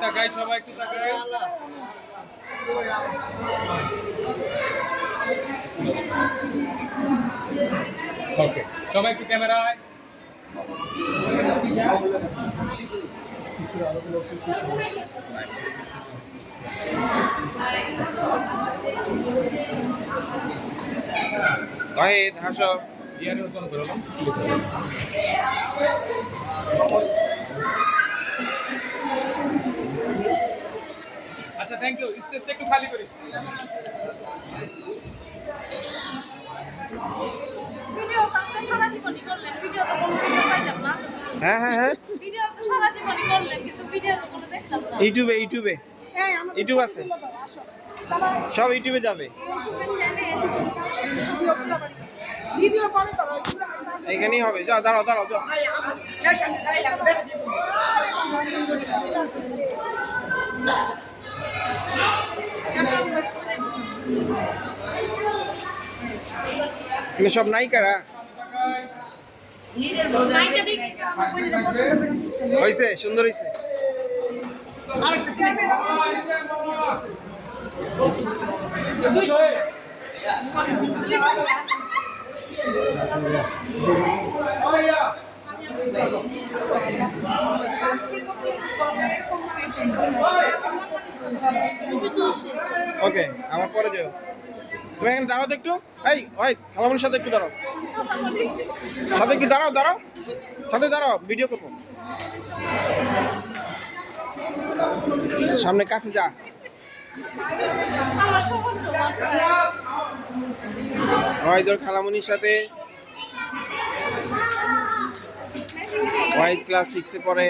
তাকাই সবাই একটু তাকাই। ওকে সবাই একটু ক্যামেরায়। ওয়াহিদ হাসো। ইয়ারও চল করো। আচ্ছা থ্যাংক ইউ, স্টেজটা একটু খালি করি। ভিডিও তো আপনি সারা জীবনই করলেন, ভিডিও তো কোনো ভিডিও পাইলাম না। হ্যাঁ হ্যাঁ হ্যাঁ ভিডিও তো সারা জীবনই করলেন, কিন্তু ভিডিও তো কোনো দেখলাম না। ইউটিউবে ইউটিউবে ইউটিউব আছে, সব ইউটিউবে যাবে। ভিডিও করে করো। এইখানেই হবে। যাও দাঁড়াও দাঁড়াও যাও। তুমি সব নায়িকারা হয়েছে, সুন্দর হয়েছে। ওকে আমার পরে যাও। তুমি এখানে দাঁড়াও তো একটু। এই ওই খালামুনির সাথে একটু দাঁড়াও, সাথে একটু দাঁড়াও দাঁড়াও, সাথে দাঁড়াও, ভিডিও করবো। সামনে কাছে যা। আমার সহজ ওয়াহিদর খালামুনির সাথে। ওয়াহিদ ক্লাস 6-এ পড়ে।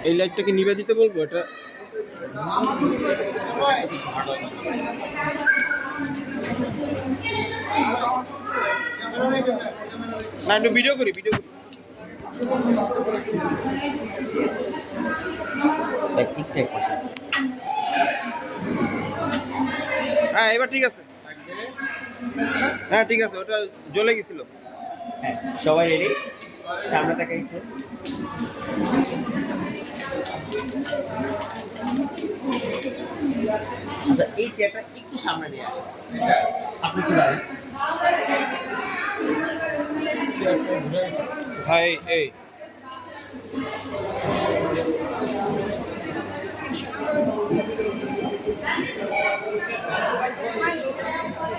এই লাইটটাকে নিভে দিতে বলবো, এটা না একটু ভিডিও করি, ভিডিও করি। হ্যাঁ এবার ঠিক আছে। হ্যাঁ ঠিক আছে, ওটা জ্বলে গেছিল। হ্যাঁ সবাই রেডি, সামনে থেকে একটু। আচ্ছা এই চেয়ারটা একটু সামনে নিয়ে আসো, আপনি কি দাঁড়ান। হ্যাঁ এই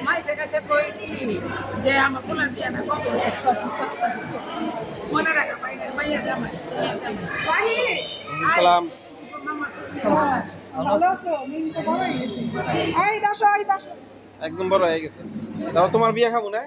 মাইসের কাছে কই যে আমার পোলার বিয়ে না কবে মনে রাখা পাইলে মাইয়া জামাই সালাম। ভালো আছো? মিন তো বড় হয়ে গেছে। এই দাসো, এই দাসো। একদম বড় হয়ে গেছে। তাও তোমার বিয়ে খাবো না।